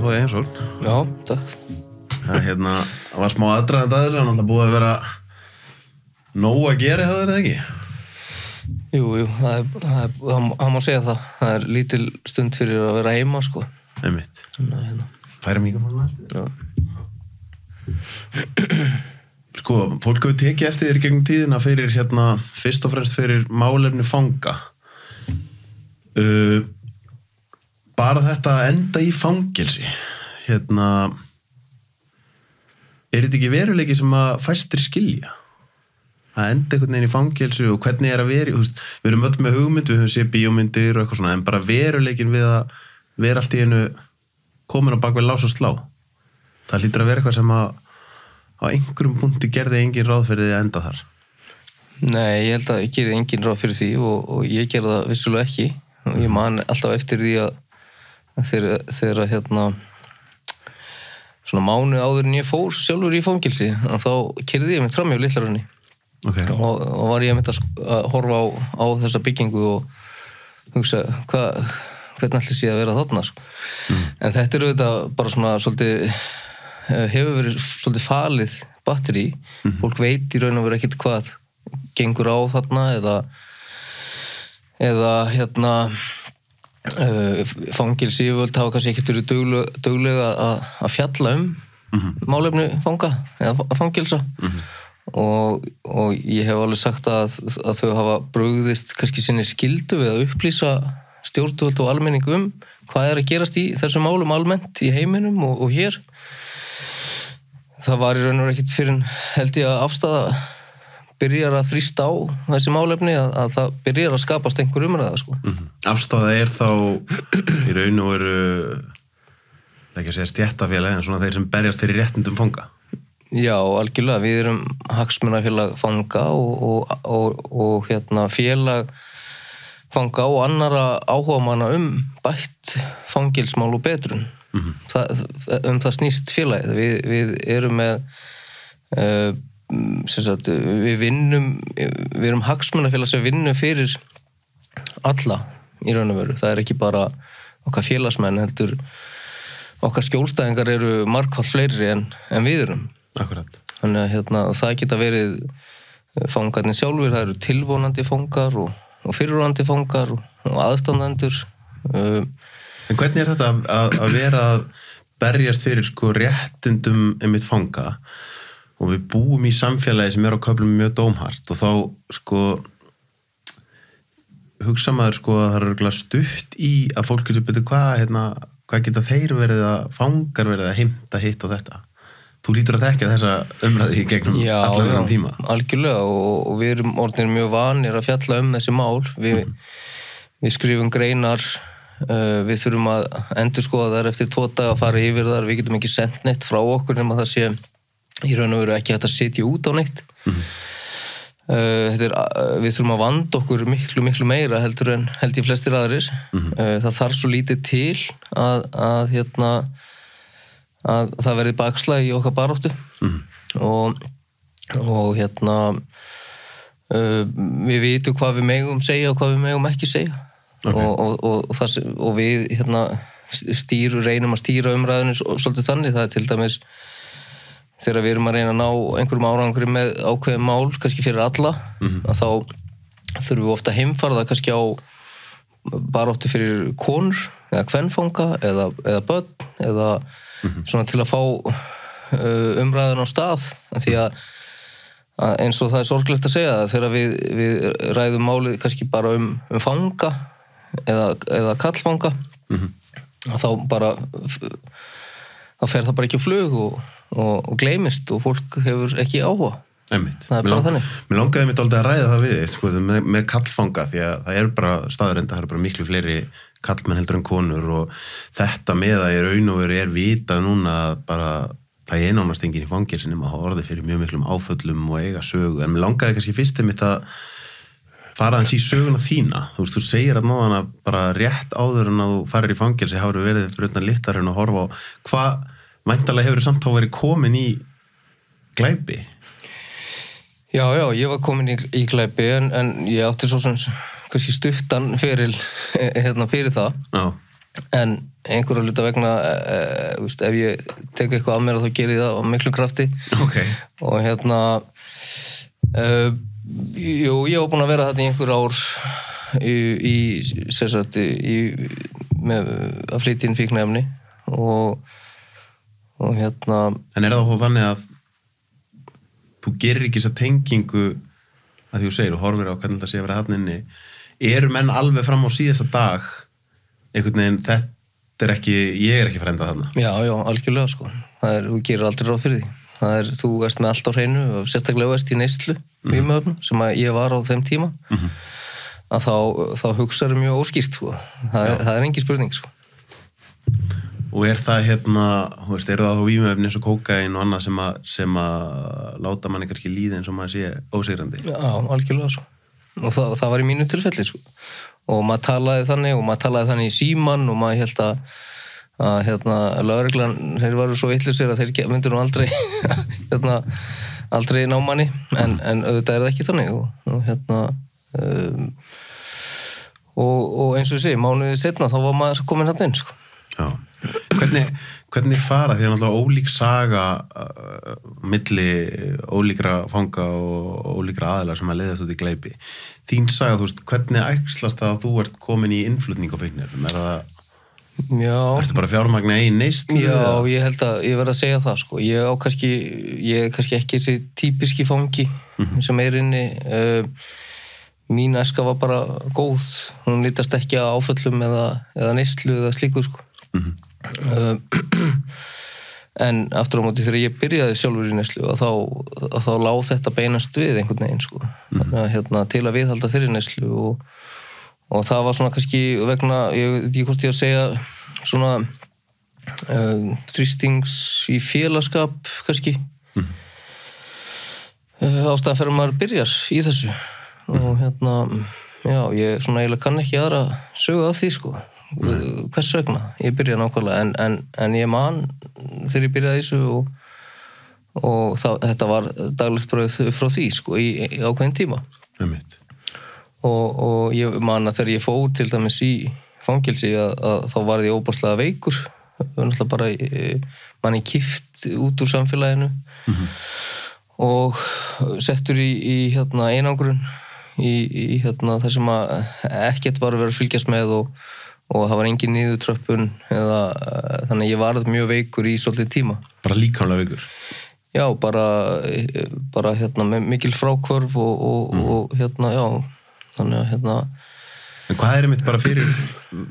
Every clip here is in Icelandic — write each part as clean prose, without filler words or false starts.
að fá þig heimsókn. Já, takk. Það var smá aðdragandi að þessu, það náttúrulega búið að vera nóg að gera hjá þér, eða ekki? Jú, það má segja það. Það er lítil stund fyrir að vera heima, sko. Einmitt. Færa mikrofónuna. Já. Sko, fólk hefur tekið eftir þér gegnum tíðina fyrir fyrst og fremst fyrir málefni fanga. Bara þetta að enda í fangelsi. Er þetta ekki veruleiki sem að fæstir skilja? Að enda einhvern veginn í fangelsi og hvernig að vera, við erum öll með hugmynd, við höfum séð bíómyndir og eitthvað svona, en bara veruleikin við að vera allt í einu komin á bakvið lás og slá. Það hlýtur að vera eitthvað sem að á einhverjum punkti gerði engin ráð fyrir því að enda þar. Nei, ég held að ég gerði engin ráð fyrir því og ég gerði það vissulega ekki. Og ég man alltaf eftir því að þegar svona mánuð áður en ég fór sjálfur í fangelsi, þá keyrði ég mitt fram hjá Litla-Hrauni. Okay. Og var ég að horfa á þessa byggingu og hugsa, hvernig ætli sé að vera þarna, sko. En þetta er auðvitað bara svona svolítið, hefur verið svolítið falið batteri. Fólk veit í raun og veru ekkert hvað gengur á þarna eða fangelsi yfirvöld hafa kannski ekkert verið duglega að fjalla málefni fanga eða fangelsa. Og ég hef alveg sagt að þau hafa brugðist kannski sinni skyldu við að upplýsa stjórnvöld og almenning hvað er að gerast í þessum málum almennt í heiminum og hér. Það var í raun og veru ekkert fyrir held ég að afstaða byrjar að þrýsta á þessi málefni að það byrjar að skapast einhver umræða, sko. Afstaða er þá í raun og veru ekki að segja stéttafélag en svona þeir sem berjast fyrir réttindum fanga. Já, algjörlega, við erum hagsmunafélag fanga og félag fanga og annara áhugamanna bætt fangelsmál og betrun. Það snýst félagið. Við erum með við erum hagsmunafélag sem vinnum fyrir alla í raun og veru. Það er ekki bara okkar félagsmenn, heldur okkar skjólstæðingar eru margfalt fleiri en við erum. Akkurat. Þannig að það geta verið fangarnir sjálfur, það eru tilvonandi fangar og fyrirvonandi fangar og aðstandendur. En hvernig er þetta að vera að berjast fyrir réttindum einmitt fanga og við búum í samfélagi sem er á köflum mjög dómhart og þá hugsa maður að það er örugglega stutt í að fólk getur betur hvað geta þeir verið að fangar verið að heimta hitt og þetta. Þú lítur að þekka þessa umræði í gegnum allan þennan tíma. Já, algjörlega og við erum orðnir mjög vanir að fjalla þessi mál. Við skrifum greinar, við þurfum að endurskoða þær eftir 2 daga að fara yfir þar, við getum ekki sendt neitt frá okkur nema það sé í raun og veru ekki hægt að setja út á neitt. Við þurfum að vanda okkur miklu meira heldur en held ég flestir aðrir. Það þarf svo lítið til að það verði bakslag í okkar baráttu og við vitum hvað við megum segja og hvað við megum ekki segja. Okay. og við reynum að stýra umræðinu svolítið þannig. Það er til dæmis þegar við erum að reyna að ná einhverjum árangri með ákveðin mál, kannski fyrir alla, að þá þurfum við ofta að heimfara það kannski á baráttu fyrir konur eða kvenfanga eða börn eða svona til að fá umræðun á stað, því að eins og það er sorglegt að segja þegar við ræðum málið kannski bara fanga eða kallfanga þá fer það bara ekki á flug og gleymist og fólk hefur ekki áhuga. Einmitt. Það er bara þannig. Mér langaði mitt aldrei að ræða það við með kallfanga, því að það er bara staðreynd, það er bara miklu fleiri kallmenn heldur en konur og þetta með að í raun og veru er vitað núna bara það er nánast enginn í fangelsi nema að hafa orðið fyrir mjög miklum áföllum og eiga sögu. En mér langaði kannski fyrst mitt að fara aðeins í söguna þína. Þú segir að náðan að bara rétt áður en að þú farir í fangelsi hafa verið fyrir utan Litla-Hraun og horfa á hvað væntanlega hefur samt þá verið komin í glæpi. Já, ég var komin í glæpi en ég átti svo sem kannski stuttan fyrir það. Já. en einhverja hluta vegna ef ég tek eitthvað af mér þá ger ég það á miklu krafti og jú, ég var búin að vera þetta í einhver ár að flytja inn fíkniefni og En það þá þannig að þú gerir ekki þessa tengingu að því þú segir og horfir á hvernig það sé að vera þarna inni eru menn alveg fram á síðasta dag einhvern veginn ég er ekki frenda þarna Já, algjörlega sko þú gerir aldrei ráð fyrir því þú ert með allt á hreinu og sérstaklega ert í neyslu vímuefna sem að ég var á þeim tíma að þá hugsaðu mjög óskýrt sko. það engin spurning sko. Og það þú veist, það þá vímuefni eins og kókaín og annað sem að láta manni kannski líða eins og maður sé ósigrandi Já, algjörlega sko. Og það var í mínu tilfelli sko. Og maður talaði þannig í síman og maður hélt að lögreglan, þeir varu svo vitlausir að þeir myndu nú aldrei aldrei ná manni en auðvitað það ekki þannig og eins og ég segi, mánuði setna þá var maður komin hann inn sko. Já, hvernig fara því að náttúrulega ólík saga milli ólíkra fanga og ólíkra aðilar sem að leiðast út í glæpi þín saga, þú veist, hvernig æxlast það að þú ert komin í innflutning á fíkniefnum ertu bara fjármagna ein neyslu? Já, ég held að ég verð að segja það sko. Ég er kannski ekki þessi típiski fangi sem inni mín æska var bara góð hún lítast ekki á áföllum eða neyslu eða slíku sko. En aftur á móti þegar ég byrjaði sjálfur í neyslu þá lá þetta beinast við einhvern veginn sko. Til að viðhalda þeirri neyslu og það var svona kannski vegna, ég veit ekki hvort ég að segja svona þrýstings í félagskap kannski ástæðan fyrir að maður byrjar í þessu og já, ég svona eiginlega kann ekki aðra sögu af því sko hvers vegna ég byrjaði nákvæmlega en ég man þegar ég byrjaði þessu og þetta var daglegt brauð frá því sko í ákveðin tíma og ég man að þegar ég fór til dæmis í fangelsi að þá var ég óbáslega veikur náttúrulega bara manni kippt út úr samfélaginu og settur í einangrun í það sem að ekkert var að vera að fylgjast með og það var engin niðurtröppun þannig að ég varð mjög veikur í svolítið tíma. Bara líkamlega veikur? Já, bara með mikil frákvörf og já, þannig að En hvað einmitt bara fyrir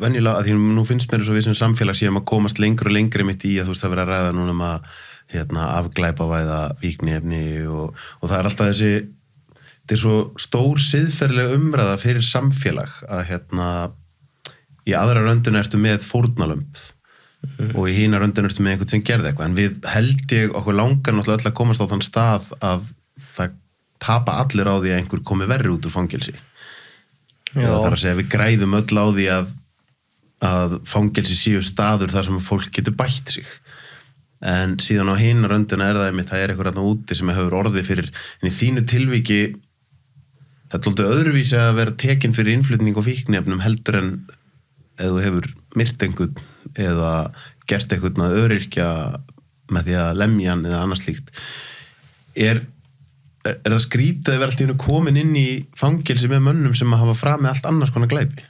venjulega, að því nú finnst mér svo við sem samfélag séum að komast lengur og lengur einmitt í að þú veist að vera að ræða núna að afglæpavæða fíkniefni og það alltaf þetta svo stór siðferðileg umræða fyrir samfélag að í aðra rönduna ertu með fórnarlömb og í hina rönduna ertu með einhvern sem gerði eitthvað en við held ég okkur langar náttúrulega öll að komast á þann stað að það tapa allir á því að einhver komi verri út úr fangelsi. Það þarf að segja við græðum öll á því að fangelsi séu staður þar sem fólk getur bætt sig en síðan á hina rönduna það er eitthvað úti sem hefur orðið fyrir en í þínu tilviki það er alltaf öðruvísi að vera tekin fyrir innflutning og fíkniefnum heldur en ef þú hefur myrt einhvern eða gert einhvern að öryrkja með því að lemja hann eða annars slíkt er það skrítið að vera alltaf komin inn í fangelsi með mönnum sem að hafa fram með allt annars konar glæpi?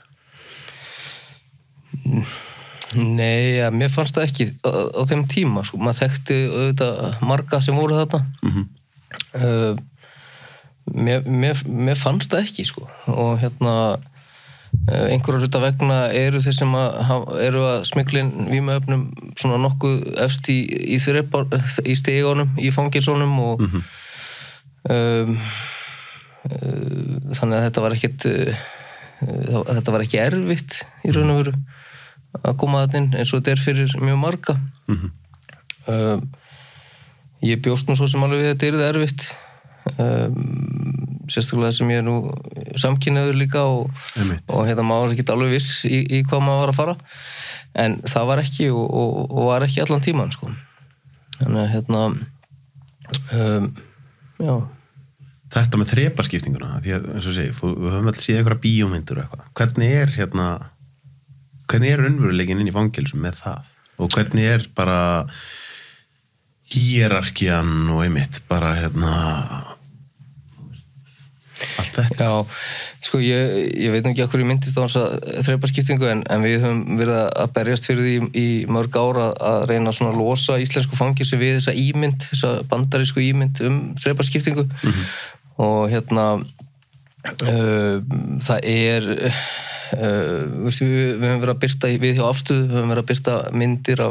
Nei, mér fannst það ekki á þeim tíma, sko. Maður þekkti auðvitað marga sem voru þarna. Mér fannst það ekki, sko. Og einhverja hluta vegna eru þeir sem eru að smyglin vímuefnum svona nokkuð efst í stigunum, í fangelsónum og þannig að þetta var ekki erfitt í raun og veru að koma að inn eins og þetta er fyrir mjög marga ég bjóst nú svo sem alveg við þetta er erfitt sérstaklega það sem ég er nú samkynhneigður líka og maður var ekki alveg viss í hvað maður var að fara en það var ekki og var ekki allan tíman sko. Þannig að já. Þetta með þrepaskiptinguna, því að eins og segi, við höfum alltaf séð einhverja bíómyndur og eitthvað. Hvernig hvernig raunveruleikinn inn í fangelsum með það og hvernig bara hierarkían og einmitt bara allt þetta. Já, sko ég veit ekki okkur ég myndist á hans að þrepaskiptingu en við höfum verið að berjast fyrir því í mörg ára að reyna svona að losa íslensku fangilsi við þessa ímynd, þessa bandarísku ímynd þrepaskiptingu og það við höfum verið að birta við hjá Afstöðu, við höfum verið að birta myndir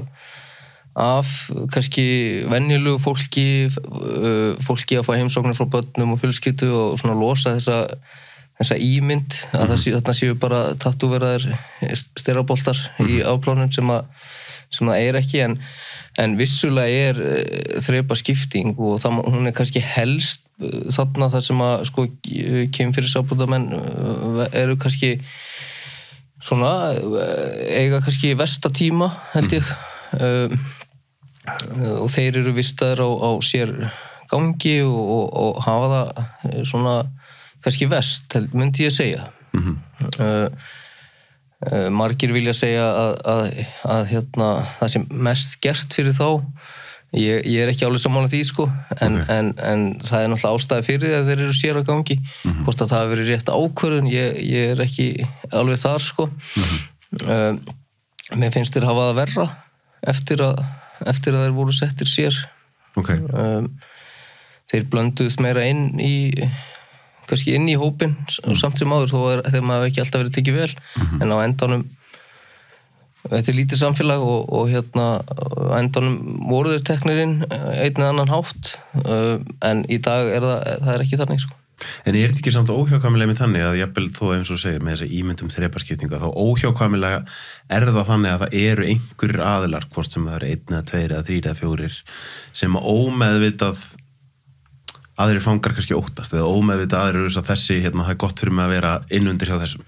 af kannski venjulegu fólki að fá heimsóknir frá börnum og fjölskyldu og svona losa þessa ímynd að þarna séu bara tattúveraðir steraboltar í afplánun sem það ekki en vissulega þrepaskipting og hún kannski helst þarna þar sem að sko kynferðisafbrotamenn eru kannski svona eiga kannski versta tíma held ég og þeir eru vistaðir á sér gangi og hafa það svona kannski verst, myndi ég segja margir vilja segja að það sem mest gert fyrir þá ég ekki alveg sammála því sko en það náttúrulega ástæði fyrir því að þeir eru sér á gangi hvort að það hafi verið rétt ákvörðun ég ekki alveg þar sko mér finnst þeir hafa það verra eftir að þeir voru settir sér þeir blönduðust meira kannski inn í hópinn samt sem áður þó þegar maður ekki alltaf verið tekið vel en á endanum þetta lítið samfélag og á endanum voru þeir teknir inn einn eða annan hátt en í dag það ekki þannig sko. En þetta ekki samt óhjákvæmilega með þannig að jafnvel þó eins og segir með þessa ímyndum þrepaskiptinga þá óhjákvæmilega það þannig að það eru einhverjir aðilar hvort sem það eru 1 eða 2 eða 3 eða 4 sem ómeðvitað aðrir fangar kannski óttast eða ómeðvitað aðrir eru þess að þessi það gott fyrir mig að vera innundir hjá þessum.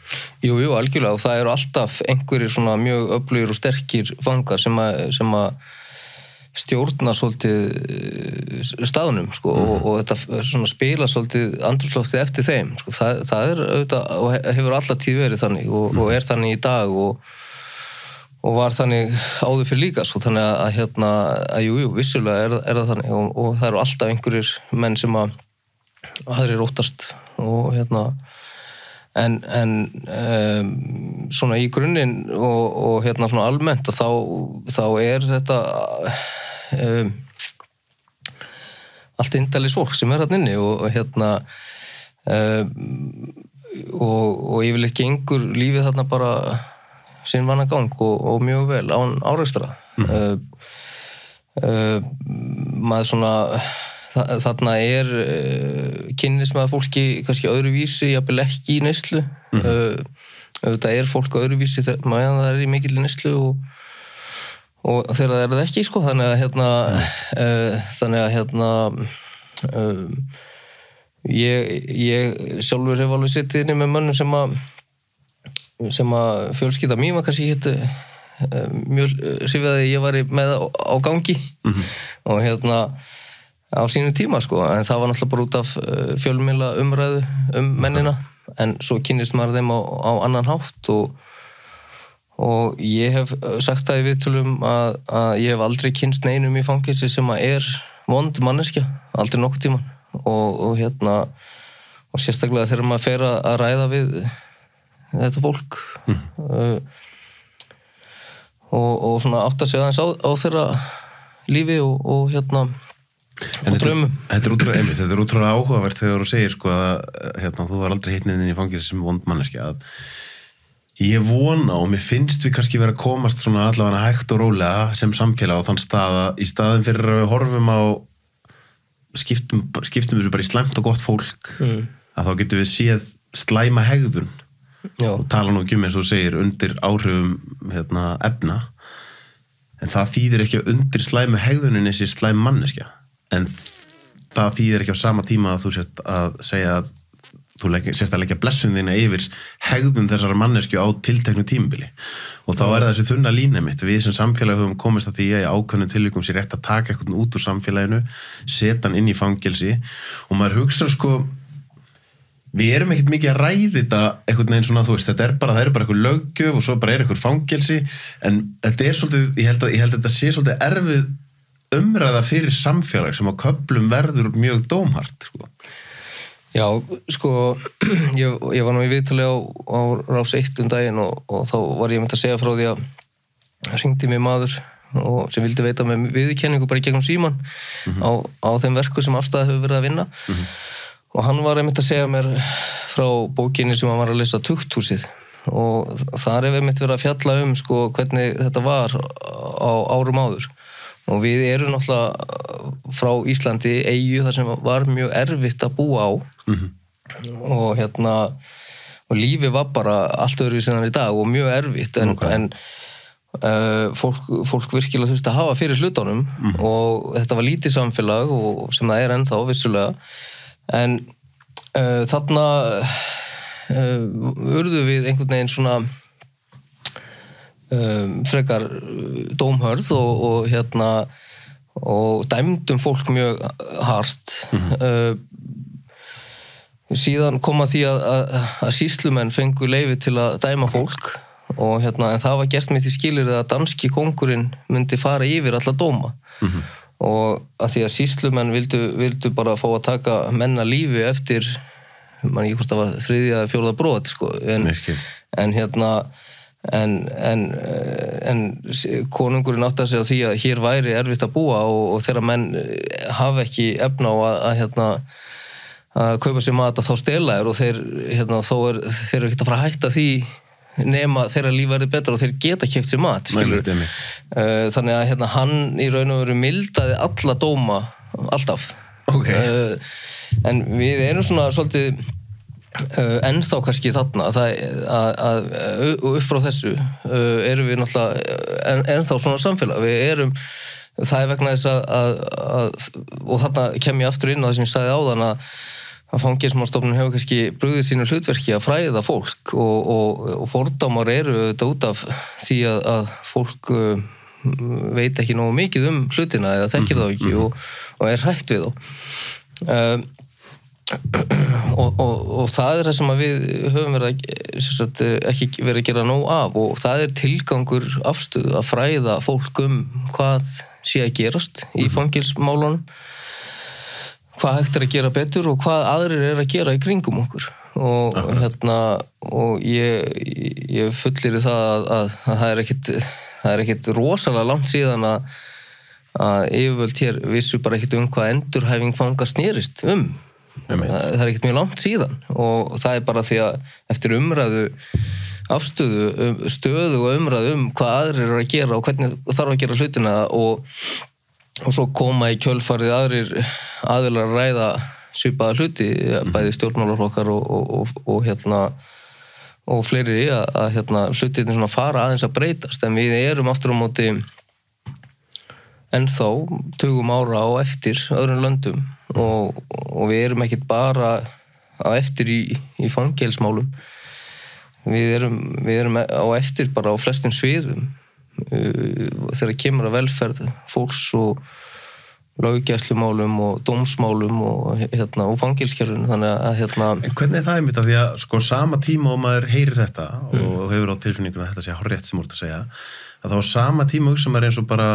Jú, algjörlega og það eru alltaf einhverjir svona mjög öflugir og sterkir fangar sem að stjórna svolítið staðnum sko, og þetta svona spila svolítið andrúmsloftið eftir þeim sko. Það auðvitað og hefur alla tíð verið þannig og þannig í dag og var þannig áður fyrir líka sko. Þannig að jú, vissulega það þannig og það eru alltaf einhverjir menn sem að aðrir óttast og en svona í grunninn og svona almennt að þá þetta allt indælis fólk sem þarna inni og yfirleitt gengur lífið þarna bara sinn vanagang og mjög vel án árekstra maður svona þarna kynnist maður fólki kannski öðruvísi, jafnvel ekki í neyslu auðvitað fólk öðruvísi meðan það í mikilli neyslu og þegar það ekki sko þannig að ég sjálfur hef alveg sittið inni með mönnum sem að fjölskylda mín var kannski mjög hrifið að ég var með á gangi og á sínum tíma sko, en það var náttúrulega bara út af fjölmiðla umræðu mennina, en svo kynnist maður þeim á annan hátt og ég hef sagt það í viðtölum að ég hef aldrei kynnst neinum í fangelsi sem að vond manneskja, aldrei nokkuð tíman og sérstaklega þegar maður fer að ræða við þetta fólk og svona átta sig aðeins á þeirra lífi og drömmum. Þetta er útrúlega áhugavert þegar þú segir sko að þú var aldrei hittnið inn í fangelsi sem vond manneskja að ég vona og mér finnst við kannski vera að komast svona allavega hægt og rólega sem samfélag á þann stað að í staðin fyrir að við horfum á skiptum þessu bara í slæmt og gott fólk að þá getum við séð slæma hegðun og tala nú ekki eins og þú segir undir áhrifum efna en það þýðir ekki að undir slæmu hegðuninni sé slæm manneskja en það þýðir ekki á sama tíma að þú sért að segja að þú sérst að leggja blessun þína yfir hegðun þessara mannesku á tilteknu tímabili og þá þessi þunna lína mitt við sem samfélag höfum komist að því að í ákveðnum tilvikum sé rétt að taka eitthvað út úr samfélaginu setja hann inn í fangelsi og maður hugsa sko við erum ekkert mikið að ræði þetta einhvern veginn svona, þú veist, það er bara eitthvað löggjöf og svo bara eitthvað fangelsi, en þetta svolítið, ég held að þetta sé svolítið erfið umræða fyrir samfélag sem á köflum verður mjög dómhart, sko. Já, sko, ég var nú í viðtali á Rás 1 daginn og þá var ég mynd að segja frá því að hringdi mig maður og sem vildi veita með viðurkenningu bara í gegnum síman á þeim verku sem Afstæða hefur verið að vinna. Og hann var einmitt að segja mér frá bókinni sem hann var að lesa Tukthúsið og þar einmitt verið að fjalla sko hvernig þetta var á árum áður. Og við erum náttúrulega frá Íslandi, eyju þar sem var mjög erfitt að búa á og og lífið var bara allt öðruvísi en í dag og mjög erfitt en fólk virkilega þurfti að hafa fyrir hlutunum og þetta var lítið samfélag og sem það er ennþá vissulega. En þarna urðu við einhvern veginn svona frekar dómhörð og dæmdum fólk mjög hart. Síðan kom að því að sýslumenn fengu leyfi til að dæma fólk og en það var gert með því skilyrði að danski kóngurinn myndi fara yfir alla dóma. Og að því að sýslumenn vildu bara fá að taka menna lífi eftir, man ekki hvort það var 3. eða 4. brot, sko. En konungurinn átti að segja því að hér væri erfitt að búa og þegar menn hafa ekki efna á að kaupa sér mat að þá stela og þeir eru ekkert að fara að hætta því nema þeirra líf verði betra og þeir geta keypt sér mat, skilur. Þannig að hann í raun og veru mildaði alla dóma alltaf. Okay. En við erum svona svolítið ennþá kannski þarna og upp frá þessu erum við náttúrulega ennþá svona samfélag. Það er vegna þess og þarna kem ég aftur inn á það sem ég sagði áðan að Fangelsismálastofnun hefur kannski brugðið sínu hlutverki að fræða fólk og fordómar eru þetta út af því að fólk veit ekki nógu mikið hlutina eða þekkir þá ekki og er hrætt við þá. Og það er það sem við höfum ekki verið að gera nóg af og það er tilgangur Afstöðu að fræða fólk hvað sé að gerast í fangelsismálunum, hvað hægt er að gera betur og hvað aðrir er að gera í kringum okkur og ég fullir í það að það er ekkit rosalega langt síðan að yfirvöld hér vissu bara ekkit hvað endurhæfing fanga snerist það er ekkit mjög langt síðan og það er bara því að eftir umræðu Afstöðu stöðu og umræðu hvað aðrir er að gera og hvernig þarf að gera hlutina og svo koma í kjölfarið aðrir aðilar að ræða svipaða hluti, bæði stjórnmálaflokkar og fleiri að hlutirnir svona fara aðeins að breytast en við erum aftur á móti ennþá 20 ára á eftir öðrum löndum og við erum ekkert bara á eftir í fangelsismálum við erum á eftir bara á flestum sviðum þegar kemur að velferð fólks og löggæslumálum og dómsmálum og fangelsiskerfinu þannig að Hvernig er það einmitt af því að sko sama tíma og maður heyrir þetta og hefur á tilfinninguna að þetta sé hárrétt sem úr að segja að þá á sama tíma sem maður eins og bara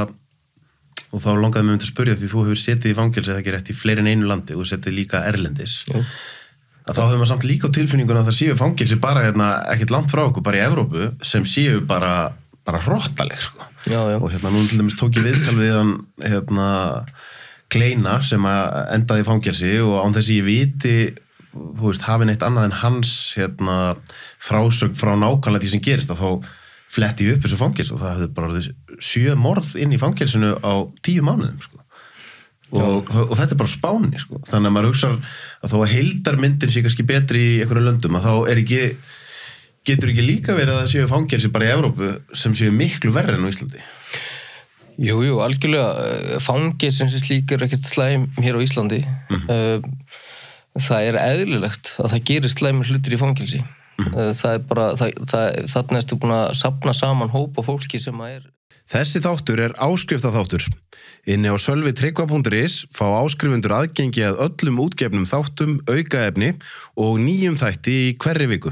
og þá langaði mig að spyrja því þú hefur setið í fangelsi eða ekki rétt í fleiri en einu landi og setið líka erlendis að þá hefur maður samt líka á tilfinninguna að það séu fangelsi bara ekkert langt frá okkur bara í Evrópu sem séu bara hrottaleg sko. Já. Og nú til dæmis tók ég viðtal við hann Kleina sem endaði í fangelsi og án þess að ég viti þú veist, hafi neitt annað en hans frásögn frá nákvæmlega því sem gerist að þá fletti ég upp þessu fangelsi og það hefði bara 7 morð inn í fangelsinu á 10 mánuðum sko. og þetta er bara Spáni sko. Þannig að maður hugsar að þó að heildarmyndin sé kannski betri í einhverjum löndum að þá getur ekki líka verið að það séu fangelsi bara í Evrópu sem séu miklu verri en á Íslandi? Jú, algjörlega. Fangelsin sem slík er ekkert slæm hér á Íslandi. Það er eðlilegt að það gerist slæmur hlutir í fangelsi. Það er bara, þarna ertu búin að safna saman hópa fólki sem er... Þessi þáttur er áskriftaþáttur. Inni á sölvitryggva.is fá áskrifundur aðgengi að öllum útgefnum þáttum, aukaefni og nýjum þætti í hverri viku.